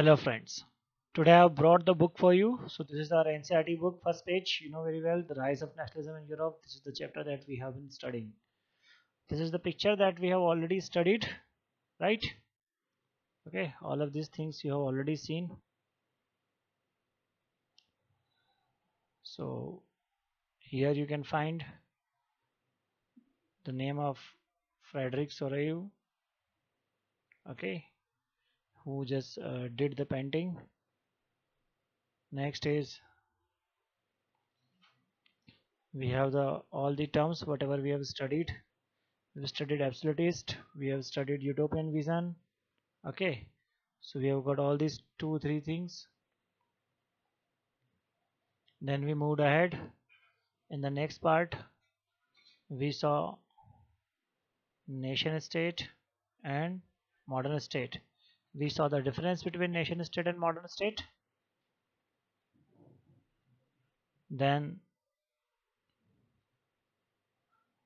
Hello friends. Today I have brought the book for you. So this is our NCERT book, first page. You know very well, The Rise of Nationalism in Europe. This is the chapter that we have been studying. This is the picture that we have already studied, right? Okay, all of these things you have already seen. So here you can find the name of Frederick Soreyu, okay, who just did the painting. Next is we have the all the terms whatever we have studied. We studied absolutist, we have studied utopian vision. Okay, so we have got all these two three things. Then we moved ahead. In the next part we saw nation state and modern state. We saw the difference between nation state and modern state. Then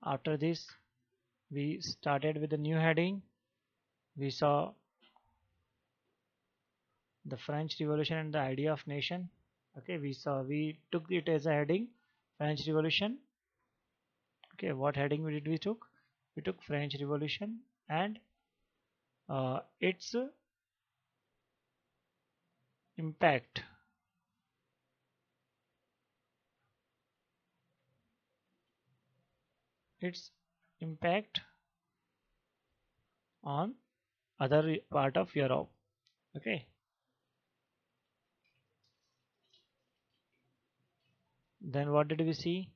after this we started with a new heading. We saw the French Revolution and the idea of nation. Okay, we took it as a heading, French Revolution. Okay, what heading did we took? We took French Revolution and its impact. Its impact on other part of Europe. Okay. Then what did we see?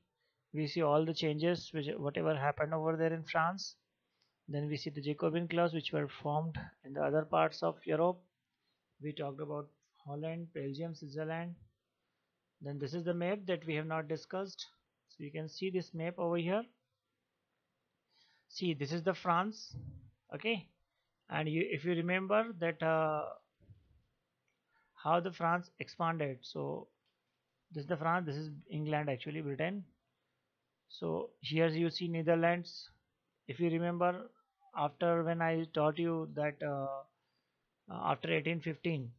We see all the changes which whatever happened over there in France. Then we see the Jacobin clause which were formed in the other parts of Europe. We talked about Holland, Belgium, Switzerland. Then this is the map that we have not discussed. So you can see this map over here. See, this is the France. Okay, and if you remember that how the France expanded. So this is the France, this is England, actually Britain. So here you see Netherlands. If you remember, after when I taught you that after 1815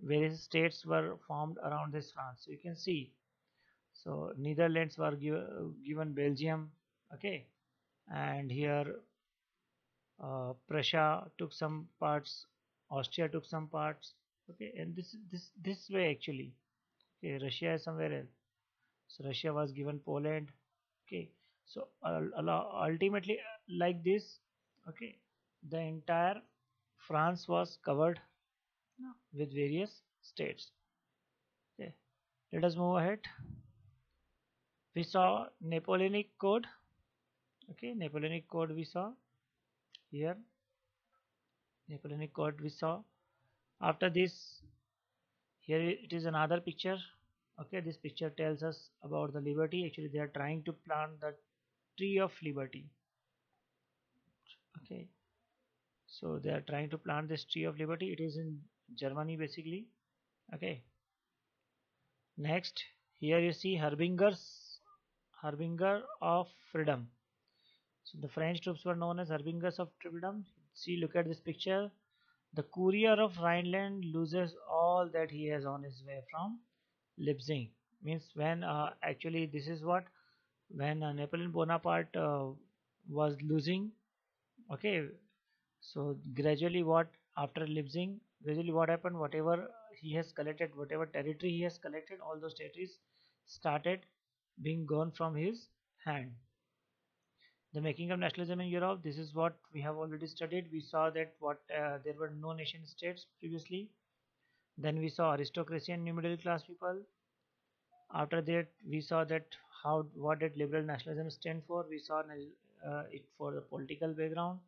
various states were formed around this France, so you can see, so Netherlands were given Belgium, okay, and here Prussia took some parts, Austria took some parts, okay, and this way actually. Okay, Russia is somewhere else. So Russia was given Poland. Okay, so ultimately like this. Okay, the entire France was covered with various states. Okay, let us move ahead. We saw Napoleonic Code. Okay, Napoleonic Code we saw here. Napoleonic Code we saw. After this, here it is another picture. Okay, this picture tells us about the liberty. Actually, they are trying to plant the tree of liberty. Okay, so they are trying to plant this tree of liberty. It is in Germany basically. Okay, next here you see harbinger of freedom. So the French troops were known as harbingers of freedom. See, look at this picture. The courier of Rhineland loses all that he has on his way from Leipzig. Means when actually this is what, when Napoleon Bonaparte was losing. Okay, so gradually what, after Leipzig, gradually what happened, whatever he has collected, whatever territory he has collected, all those territories started being gone from his hand. The making of nationalism in Europe, this is what we have already studied. We saw that what there were no nation states previously. Then we saw aristocracy and new middle class people. After that we saw that how, what did liberal nationalism stand for. We saw it for the political background.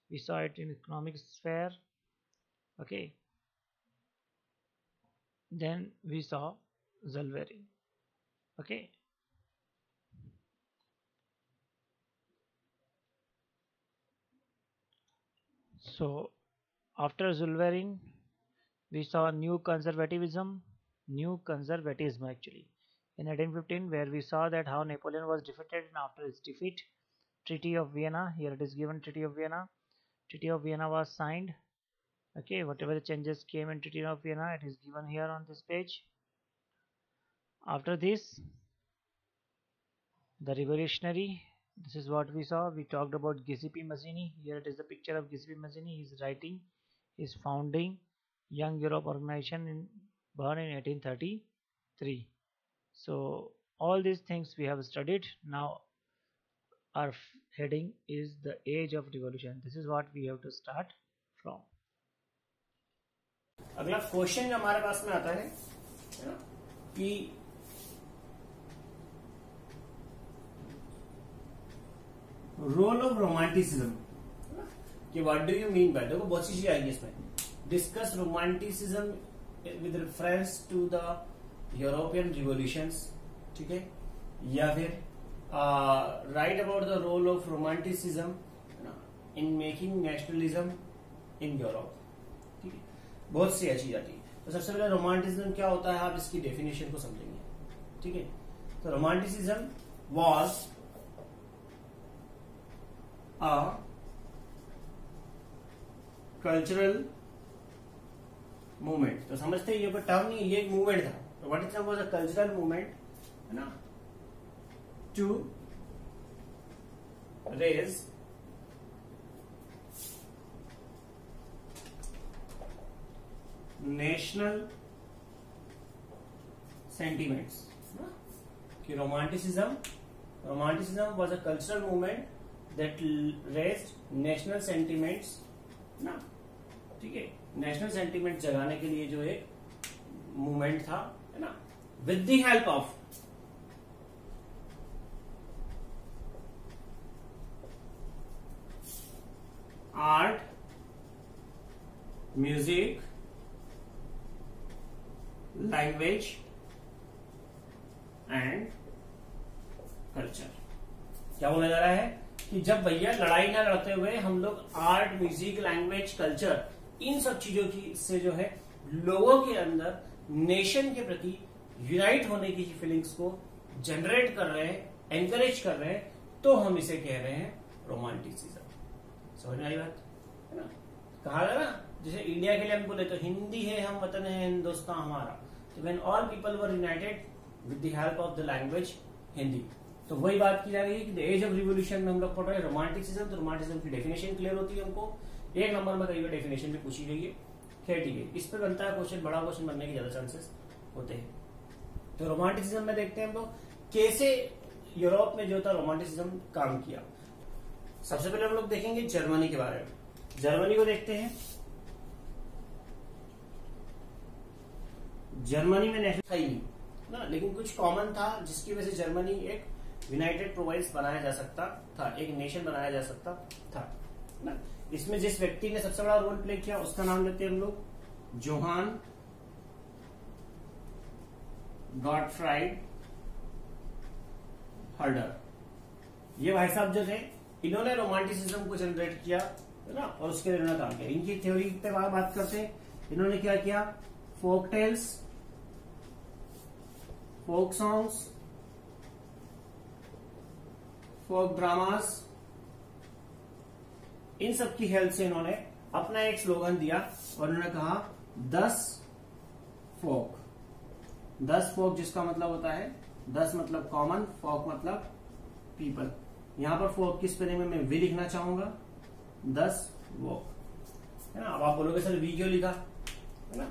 We saw it in economic sphere. Okay, then we saw Zulweri. Okay, so after Zulverin we saw new conservatism actually in 1815, where we saw that how Napoleon was defeated, and after his defeat, Treaty of Vienna, here it is given, Treaty of Vienna was signed. Okay, whatever the changes came in Treaty of Vienna, it is given here on this page. After this, the revolutionary, this is what we saw. We talked about Giuseppe Mazzini. Here it is the picture of Giuseppe Mazzini. He is writing, he is founding Young Europe organization born in 1833. So all these things we have studied. Now our heading is the age of revolution. This is what we have to start from. अगला question जो हमारे पास में आता है ना कि role of romanticism, कि what do you mean by, देखो बहुत सी चीजें आएगी इसमें. Discuss romanticism with reference to the European revolutions, ठीक है, या फिर write about the role of romanticism in making nationalism in Europe. ठीक है, बहुत सी चीज आती है. तो सबसे पहले रोमांटिसिज्म क्या होता है, आप इसकी डेफिनेशन को समझेंगे. ठीक है, तो romanticism was a cultural movement. तो समझते हैं ये कोई टर्म नहीं, ये एक मूवमेंट था. Romanticism was a cultural movement, है ना, टू रेज नेशनल सेंटिमेंट्स. कि romanticism was a cultural movement that raised national sentiments ना. ठीक है, नेशनल सेंटिमेंट जगाने के लिए जो एक मूवमेंट था, है ना, with the help of art, music, language and culture. क्या बोला जा रहा है कि जब भैया लड़ाई ना लड़ते हुए हम लोग आर्ट, म्यूजिक, लैंग्वेज, कल्चर, इन सब चीजों की से जो है लोगों के अंदर नेशन के प्रति यूनाइट होने की फीलिंग्स को जनरेट कर रहे हैं, एनकरेज कर रहे हैं, तो हम इसे कह रहे हैं रोमांटिसिज्म. समझ में आई बात, है ना. कहा गया ना, जैसे इंडिया के लिए हम बोले तो हिंदी है हम वतन है हिंदुस्तान हमारा. तो when all people were United with the help of the language Hindi. तो वही बात की जा रही है कि द एज ऑफ रिवोल्यूशन में हम लोग पढ़ रहे हैं रोमांटिसिज्म. तो रोमांटिसिज्म की डेफिनेशन क्लियर होती है हमको. एक नंबर में कई बार डेफिनेशन भी पूछी गई है. खैर ठीक है, इस पर बनता है क्वेश्चन, बड़ा क्वेश्चन बनने के ज्यादा चांसेस होते हैं. तो रोमांटिसिज्म में देखते हैं हम लोग कैसे यूरोप में जो था रोमांटिसिज्म काम किया. सबसे पहले हम लोग देखेंगे जर्मनी के बारे में. जर्मनी को देखते हैं. जर्मनी में नेशनल था ही नहीं ना, लेकिन कुछ कॉमन था जिसकी वजह से जर्मनी एक यूनाइटेड प्रोविंस बनाया जा सकता था, एक नेशन बनाया जा सकता था ना. इसमें जिस व्यक्ति ने सबसे बड़ा रोल प्ले किया उसका नाम लेते हैं हम लोग जोहान गॉटफ्राइड हर्डर. ये भाई साहब जो थे, इन्होंने रोमांटिसिज्म को जनरेट किया, है ना, और उसके लिए इन्होंने काम किया. इनकी थ्योरी पे बात करते हैं. इन्होंने क्या किया, फोक टेल्स, फोक सॉन्ग्स, फोक ड्रामास, इन सब की हेल्प से इन्होंने अपना एक स्लोगन दिया और उन्होंने कहा 10 फोक. 10 फोक जिसका मतलब होता है 10 मतलब कॉमन, फोक मतलब पीपल. यहां पर फोक की स्पेलिंग में मैं वी लिखना चाहूंगा, 10 वोक, है ना. अब आप बोलोगे सर वी क्यों लिखा, है ना.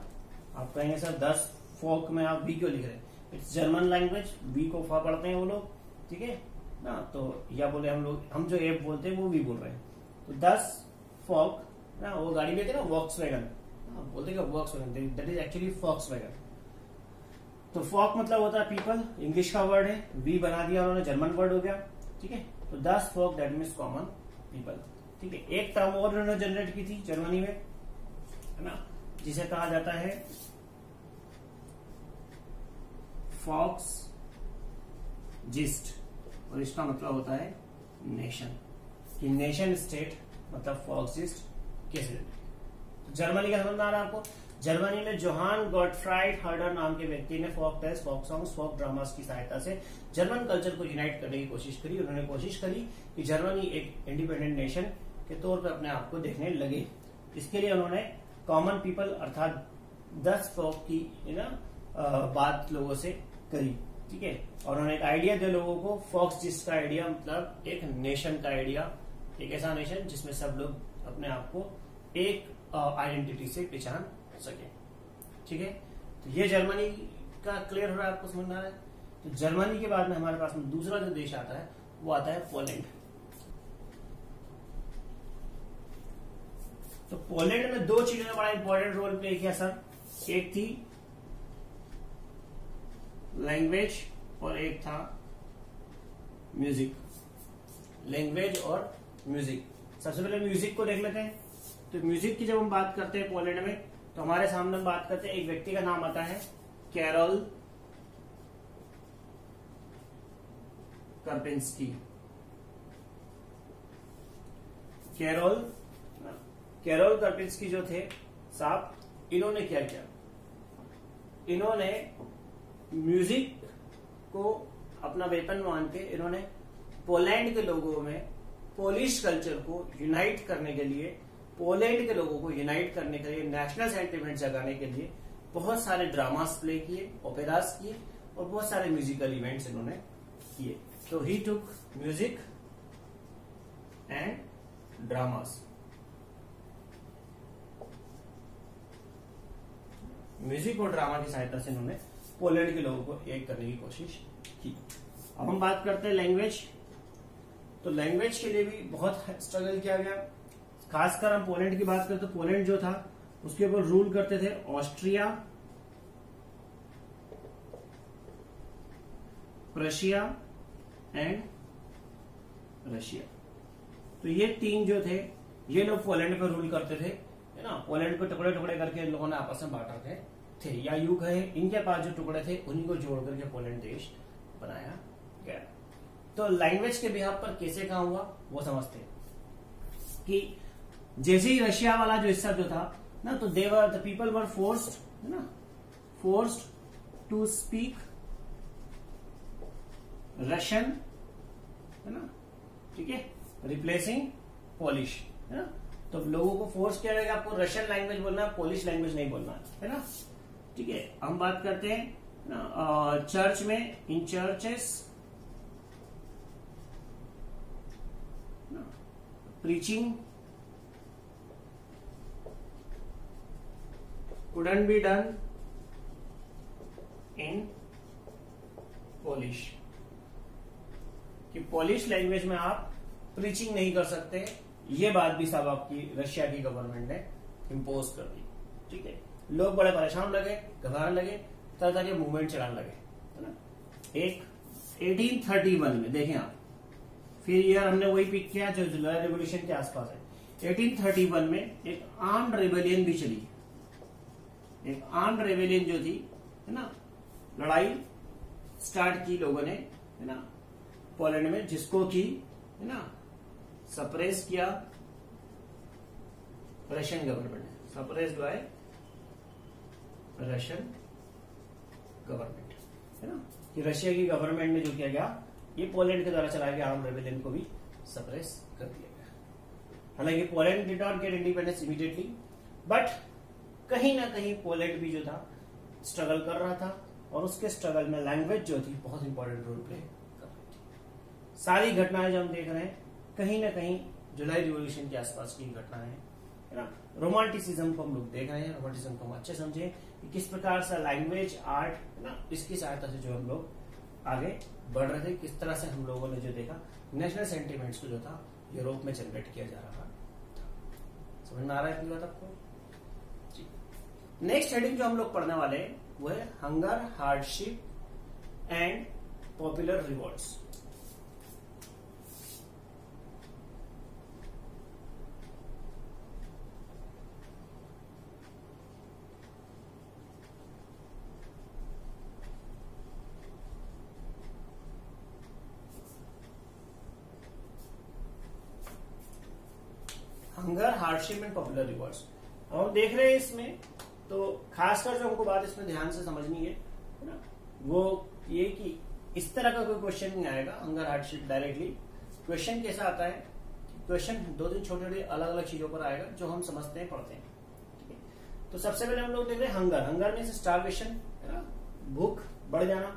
आप कहेंगे सर 10 फोक में आप वी क्यों लिख रहे हैं. इट्स जर्मन लैंग्वेज, वी को फा पढ़ते हैं वो लोग, ठीक है ना. तो या बोले हम लोग, हम जो एप बोलते हैं वो वी बोल रहे हैं. तो 10 फोक ना, वो गाड़ी में थे ना वॉक्सवैगन, बोलते क्या Volkswagen, that is actually Volkswagen. तो फॉक मतलब होता है पीपल, इंग्लिश का वर्ड है, वी बना दिया उन्होंने, जर्मन वर्ड हो गया. ठीक है, तो 10 फोक दैट मीन्स कॉमन पीपल. ठीक है, एक टर्म और उन्होंने जनरेट की थी जर्मनी में, है ना, जिसे कहा जाता है फॉक्स जिस्ट, और इसका मतलब होता है नेशन. कि नेशन स्टेट मतलब फॉक्स जिस्ट कैसे. तो जर्मनी का समझ आ रहा है आपको. जर्मनी में जोहान गॉटफ्राइड हर्डर नाम के व्यक्ति ने फोक टेल्स, फोक सॉन्ग्स, फोक ड्रामास की सहायता से जर्मन कल्चर को यूनाइट करने की कोशिश करी. उन्होंने कोशिश करी कि जर्मनी एक इंडिपेंडेंट नेशन के तौर पर अपने आप को देखने लगे. इसके लिए उन्होंने कॉमन पीपल अर्थात 10 लोग की बात लोगों से करी, ठीक है। और उन्होंने एक आइडिया दिया लोगों को, फॉक्स जिसका आइडिया मतलब एक नेशन का आइडिया, एक ऐसा नेशन जिसमें सब लोग अपने आप को एक आइडेंटिटी से पहचान सके, ठीक है। तो ये जर्मनी का क्लियर हो रहा है, आपको समझ में आ रहा है। तो जर्मनी के बाद में हमारे पास में दूसरा जो देश आता है वो आता है पोलैंड। तो पोलैंड में 2 चीजों ने बड़ा इंपॉर्टेंट रोल प्ले किया सर। एक थी लैंग्वेज और एक था म्यूजिक। लैंग्वेज और म्यूजिक। सबसे पहले म्यूजिक को देख लेते हैं। तो म्यूजिक की जब हम बात करते हैं पोलैंड में, तो हमारे सामने हम बात करते हैं, एक व्यक्ति का नाम आता है कैरोल कार्पेंस्की। कैरोल कार्पेंस्की जो थे साहब, इन्होंने क्या किया, इन्होंने म्यूजिक को अपना वेपन मान के इन्होंने पोलैंड के लोगों में पोलिश कल्चर को यूनाइट करने के लिए, पोलैंड के लोगों को यूनाइट करने के लिए, नेशनल सेंटिमेंट जगाने के लिए बहुत सारे ड्रामास प्ले किए, ओपेरास किए और बहुत सारे म्यूजिकल इवेंट्स इन्होंने किए। तो ही टुक म्यूजिक एंड ड्रामास। म्यूजिक और ड्रामा की सहायता से इन्होंने पोलैंड के लोगों को एक करने की कोशिश की। अब हम बात करते हैं लैंग्वेज। तो लैंग्वेज के लिए भी बहुत स्ट्रगल किया गया। खासकर हम पोलैंड की बात करें तो पोलैंड जो था उसके ऊपर रूल करते थे ऑस्ट्रिया, प्रशिया एंड रशिया। तो ये 3 जो थे ये लोग पोलैंड पर रूल करते थे, है ना। पोलैंड को टुकड़े टुकड़े करके लोगों ने आपस में बांटा थे या यूं कहे इनके पास जो टुकड़े थे उन्हीं को जोड़ करके पोलैंड देश बनाया गया। तो लैंग्वेज के बिहाफ पर कैसे कहा हुआ वो समझते हैं कि जैसे ही रशिया वाला जो हिस्सा जो था ना, तो द पीपल वर फोर्स्ड, है ना, फोर्स्ड टू स्पीक रशियन, है ना, ठीक है, रिप्लेसिंग पोलिश, है ना। तो लोगों को फोर्स किया जाएगा आपको रशियन लैंग्वेज बोलना, पोलिश लैंग्वेज नहीं बोलना, है ना, ठीक है। हम बात करते हैं चर्च में, in churches preaching couldn't be done in Polish, कि पोलिश लैंग्वेज में आप प्रीचिंग नहीं कर सकते। ये बात भी सब आपकी रशिया की गवर्नमेंट ने इम्पोज कर दी, ठीक है। लोग बड़े परेशान लगे, घबराने लगे, तरह तरह के मूवमेंट चलाने लगे, है ना। एक 1831 में देखें आप, फिर यार हमने वही पिक किया जो जुलाई रेवोल्यूशन के आसपास है। 1831 में एक आर्म्ड रेबेलियन भी चली। एक आर्म्ड रेबेलियन जो थी, है ना, लड़ाई स्टार्ट की लोगों ने, है ना, पोलैंड में, जिसको की, है ना, सप्रेस किया रशियन गवर्नमेंट ने, सप्रेस्ड बाय रशियन गवर्नमेंट, है ना, कि रशिया की गवर्नमेंट ने जो किया गया, ये पोलैंड के द्वारा चलाए गए आर्म रेबेलियन को भी सप्रेस कर दिया गया। हालांकि Poland did not gate independence immediately, but कहीं ना कहीं पोलैंड भी जो था स्ट्रगल कर रहा था, और उसके स्ट्रगल में लैंग्वेज जो थी बहुत इंपॉर्टेंट रोल प्ले कर रही थी। सारी घटनाएं जो हम देख रहे हैं कहीं ना कहीं जुलाई रिवॉल्यूशन के आसपास की घटनाएं हैं, है ना। रोमांटिसिज्म को हम लोग देख रहे हैं, रोमांटिसिज्म को हम अच्छे समझे कि किस प्रकार से लैंग्वेज, आर्ट, है ना, इसकी सहायता से जो हम लोग आगे बढ़ रहे थे, किस तरह से हम लोगों ने जो देखा नेशनल सेंटिमेंट्स को जो था यूरोप में जनरेट किया जा रहा था। समझ में आ रहा है इतनी बात आपको? जी। नेक्स्ट हेडिंग जो हम लोग पढ़ने वाले हैं वो है hunger, hardship and popular rewards. Hunger, hardship and popular rewards हम देख रहे हैं इसमें। तो खासकर जो हमको बात इसमें ध्यान से समझनी है ना, वो ये कि इस तरह का कोई क्वेश्चन नहीं आएगा हंगर हार्डशिप डायरेक्टली। क्वेश्चन कैसा आता है, क्वेश्चन 2-3 छोटे छोटे अलग अलग चीजों पर आएगा जो हम समझते हैं, पढ़ते हैं, ठीक है। तो सबसे पहले हम लोग देख रहे हैं हंगर। हंगर मीन्स स्टार्वेशन, है ना, भूख बढ़ जाना,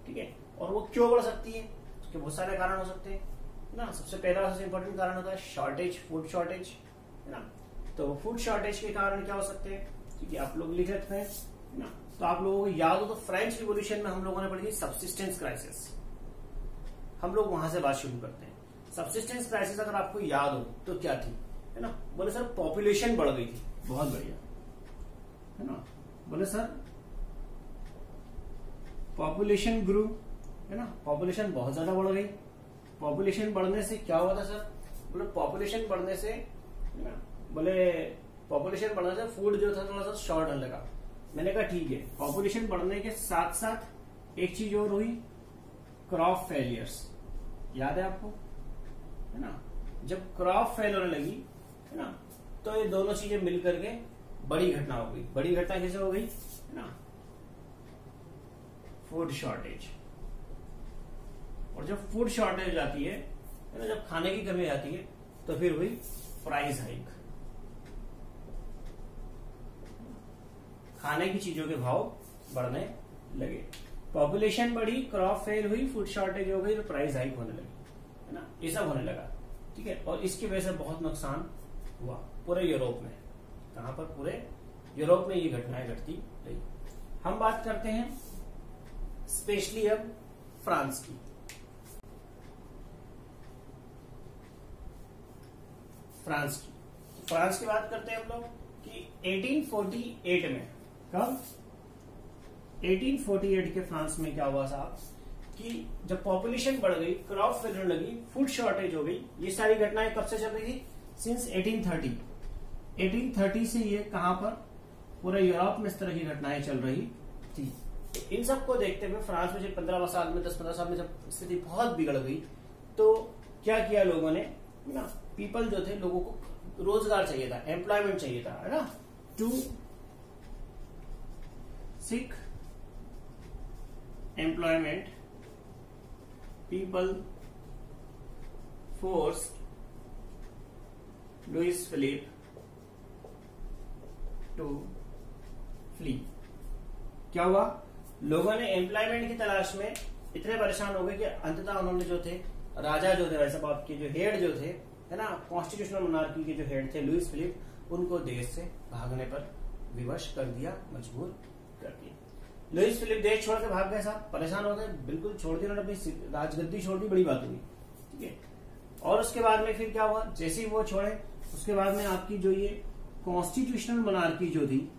ठीक है। और वो क्यों बढ़ सकती है, उसके बहुत सारे कारण हो सकते हैं ना। सबसे पहला सबसे इंपॉर्टेंट कारण होता है शॉर्टेज, फूड शॉर्टेज, है ना। तो फूड शॉर्टेज के कारण क्या हो सकते हैं, ठीक है, आप लोग लिख रखते हैं ना। तो आप लोगों को याद हो तो फ्रेंच रिवॉल्यूशन में हम लोगों ने पढ़ी थी सब्सिस्टेंस क्राइसिस। हम लोग वहां से बात शुरू करते हैं। सब्सिस्टेंस क्राइसिस अगर आपको याद हो तो क्या थी, है ना। बोले सर पॉपुलेशन बढ़ गई थी, बहुत बढ़िया, है ना। बोले सर पॉपुलेशन ग्रू, है ना, पॉपुलेशन बहुत ज्यादा बढ़ गई। पॉपुलेशन बढ़ने से क्या हुआ था सर, बोले पॉपुलेशन बढ़ने से, है ना, बोले पॉपुलेशन बढ़ने से फूड जो था थोड़ा सा शॉर्ट होने लगा। मैंने कहा ठीक है, पॉपुलेशन बढ़ने के साथ साथ एक चीज और हुई, क्रॉप फेलियर्स, याद है आपको, है ना। जब क्रॉप फेल होने लगी, है ना, तो ये दोनों चीजें मिलकर के बड़ी घटना हो गई। बड़ी घटना कैसे हो गई, है ना, फूड शॉर्टेज। और जब फूड शॉर्टेज आती है ना, जब खाने की कमी आती है, तो फिर हुई प्राइस हाइक। खाने की चीजों के भाव बढ़ने लगे, पॉपुलेशन बढ़ी, क्रॉप फेल हुई, फूड शॉर्टेज हो गई, तो प्राइस हाइक होने लगी, है ना, ये सब होने लगा, ठीक है। और इसकी वजह से बहुत नुकसान हुआ पूरे यूरोप में। कहां पर, पूरे यूरोप में ये घटनाएं घटती रही। हम बात करते हैं स्पेशली अब फ्रांस की। फ्रांस की बात करते हैं हम लोग कि 1848 में, कब, 1848 के फ्रांस में क्या हुआ साहब कि जब पॉपुलेशन बढ़ गई, क्रॉप फेल होने लगी, फूड शॉर्टेज हो गई। ये सारी घटनाएं कब से चल रही थी, सिंस 1830। 1830 से ये कहां पर, पूरे यूरोप में इस तरह की घटनाएं चल रही थी। इन सबको देखते हुए फ्रांस में जब 10-15 साल में जब स्थिति बहुत बिगड़ गई, तो क्या किया लोगों ने ना, पीपल जो थे, लोगों को रोजगार चाहिए था, एम्प्लॉयमेंट चाहिए था, है ना, to seek employment, people force Louis Philippe to flee. क्या हुआ, लोगों ने एम्प्लॉयमेंट की तलाश में इतने परेशान हो गए कि अंततः उन्होंने जो थे, राजा जो थे, वैसे आपके जो हेड जो थे, है ना, कॉन्स्टिट्यूशनल मोनार्की के जो हेड थे लुइस फिलिप, उनको देश से भागने पर विवश कर दिया, मजबूर कर दिया। लुइस फिलिप देश छोड़ के भाग गए साहब, परेशान हो गए, बिल्कुल छोड़ दी उन्होंने, अपनी राजगद्दी छोड़ दी, बड़ी बात हुई, ठीक है। और उसके बाद में फिर क्या हुआ, जैसे ही वो छोड़े, उसके बाद में आपकी जो ये कॉन्स्टिट्यूशनल मोनार्की जो थी,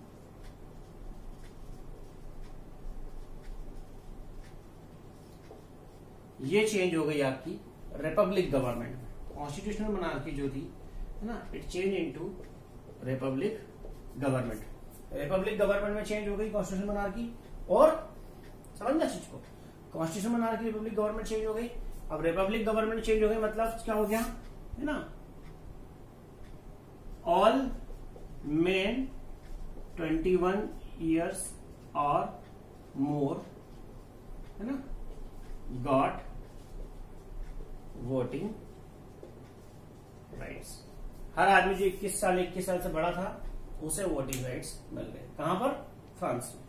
ये चेंज हो गई आपकी रिपब्लिक गवर्नमेंट में। कॉन्स्टिट्यूशनल मोनार्की जो थी, है ना, it change into Republic government. Republic government में चेंज हो गई कॉन्स्टिट्यूशनल मोनार्की, और समझना चीज को, constitutional monarchy Republic government change हो गई। अब रिपब्लिक गवर्नमेंट चेंज हो गई मतलब क्या हो गया, है ना, ऑल मेन 21 ईयर्स और मोर, है ना, गॉट वोटिंग राइट्स। हर आदमी जो 21 साल से बड़ा था, उसे वोटिंग राइट्स मिल गए। कहां पर, फ्रांस में।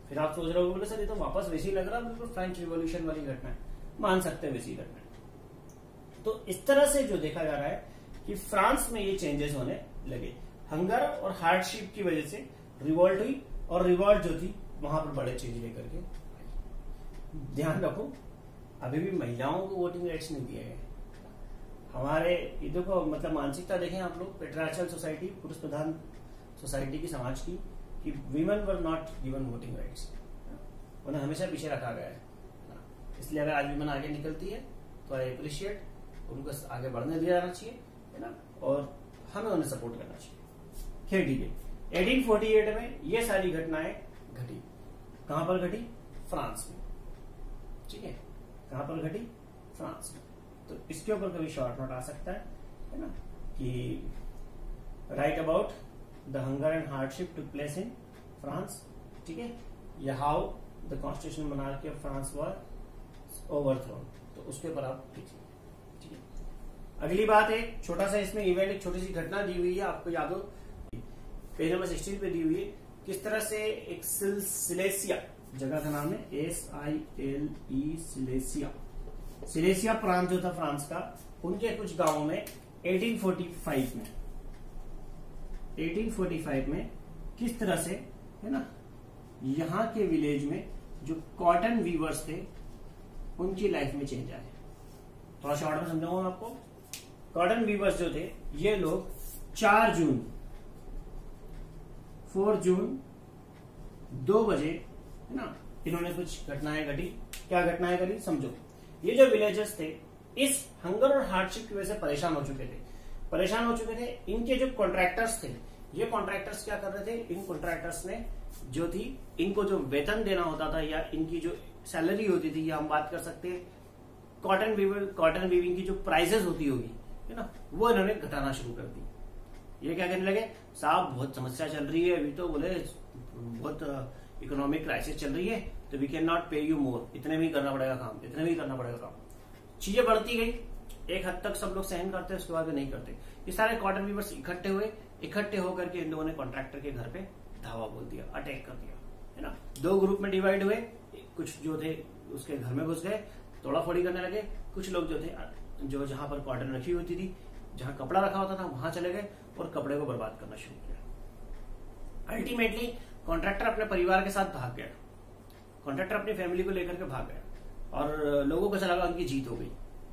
फिर आप सोच रहे हो बोले सर ये तो वापस वैसे ही लग रहा है, बिल्कुल फ्रेंच रिवॉल्यूशन वाली घटना है, मान सकते हैं वैसी घटना। तो इस तरह से जो देखा जा रहा है कि फ्रांस में ये चेंजेस होने लगे, हंगर और हार्डशिप की वजह से रिवॉल्ट हुई, और रिवॉल्ट जो थी वहां पर बड़े चेंज लेकर के। ध्यान रखो, अभी भी महिलाओं को वोटिंग राइट्स नहीं दिए गए। हमारे इधर को मतलब मानसिकता देखें आप लोग, पेट्रियार्चल सोसाइटी, पुरुष प्रधान सोसाइटी की, समाज की, कि women were not given voting rights, उन्हें हमेशा पीछे रखा गया है। इसलिए अगर आज वीमेन आगे निकलती है तो आई अप्रिशिएट, उनको आगे बढ़ने दिया जाना चाहिए, है ना, और हमें उन्हें सपोर्ट करना चाहिए। खैर ठीक है, 1848 में ये सारी घटनाएं घटी। कहां पर घटी, फ्रांस में, ठीक है, कहां पर घटी, फ्रांस में। तो इसके ऊपर कभी शॉर्ट नोट आ सकता है ना, कि right about the hunger and hardship took place in France, ठीक है, या how the constitutional monarchy of France was overthrown, तो उसके ऊपर आप लीजिए, ठीक है। अगली बात है, छोटा सा इसमें इवेंट, एक छोटी सी घटना दी हुई है, आपको याद हो, पेज नंबर 16 पे दी हुई है किस तरह से एक सिलेसिया जगह का नाम है SILE सिलेसिया प्रांत जो था फ्रांस का, उनके कुछ गांवों में 1845 में किस तरह से है ना यहाँ के विलेज में जो कॉटन वीवर्स थे उनकी लाइफ में चेंज आए। थोड़ा शॉर्ट में समझाऊंगा मैं आपको। कॉटन वीवर्स जो थे ये लोग 4 जून 2 बजे है ना इन्होंने कुछ घटनाएं घटी। क्या घटनाएं घटी समझो। ये जो विलेजर्स थे इस हंगर और हार्डशिप की वजह से परेशान हो चुके थे। इनके जो कॉन्ट्रैक्टर्स थे, ये कॉन्ट्रैक्टर्स क्या कर रहे थे, इन कॉन्ट्रैक्टर्स ने जो थी इनको जो वेतन देना होता था या इनकी जो सैलरी होती थी, या हम बात कर सकते हैं कॉटन वीविंग की जो प्राइसेस होती होगी है ना, वो इन्होंने घटाना शुरू कर दी। ये क्या कहने लगे, साहब बहुत समस्या चल रही है, अभी तो बोले बहुत इकोनॉमिक क्राइसिस चल रही है, तो वी कैन नॉट पे यू मोर, इतने में ही करना पड़ेगा काम। चीजें बढ़ती गई, एक हद तक सब लोग सहन करते हैं, उसके बाद नहीं करते। ये सारे कॉटन वीवर्स इकट्ठे होकर के इन लोगों ने कॉन्ट्रैक्टर के घर पे धावा बोल दिया, अटैक कर दिया है ना। 2 ग्रुप में डिवाइड हुए, कुछ जो थे उसके घर में घुस गए, तोड़ाफोड़ी करने लगे। कुछ लोग जो थे जो जहां पर कॉटन रखी होती थी, जहां कपड़ा रखा होता था, वहां चले गए और कपड़े को बर्बाद करना शुरू किया। अल्टीमेटली कॉन्ट्रैक्टर अपने परिवार के साथ भाग गया, कॉन्ट्रैक्टर अपनी फैमिली को लेकर के भाग गया और लोगों को चला उनकी जीत हो गई,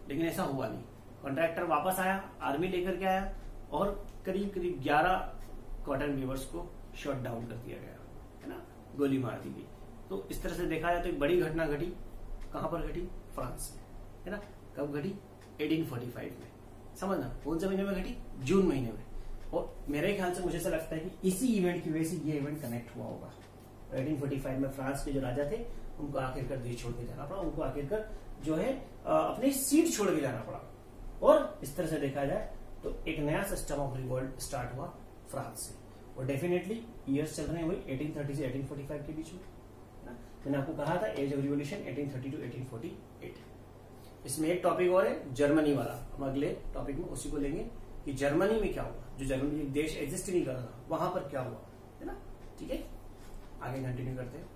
लेकिन ऐसा हुआ नहीं। कॉन्ट्रैक्टर वापस आया, आर्मी लेकर के आया और करीब 11 कॉटन वीवर्स को शॉट डाउन कर दिया गया है ना, गोली मार दी गई। तो इस तरह से देखा जाए तो एक बड़ी घटना घटी। कहां पर घटी, फ्रांस में है ना। कब घटी, 1845 में। समझना कौन से महीने में घटी, जून महीने में। और मेरे ख्याल से मुझे ऐसा लगता है कि इसी इवेंट की वजह से ये इवेंट कनेक्ट हुआ होगा। 1845 में फ्रांस के जो राजा थे उनको आखिरकार देश छोड़ के जाना पड़ा, उनको आखिरकार जो है अपनी सीट छोड़ के जाना पड़ा। और इस तरह से देखा जाए तो एक नया सिस्टम ऑफ रिवोल्ट स्टार्ट हुआ फ्रांस से। और डेफिनेटली ईयर्स चल रहे हैं वही 1830 से 1845 के बीच में। मैंने आपको कहा था एज ऑफ रिवोल्यूशन 1830 टू 1848। इसमें एक टॉपिक और है जर्मनी वाला, हम अगले टॉपिक में उसी को लेंगे कि जर्मनी में क्या हुआ, जो जर्मनी देश एग्जिस्ट नहीं कर रहा था वहां पर क्या हुआ है ना। ठीक है, आगे कंटिन्यू करते हैं।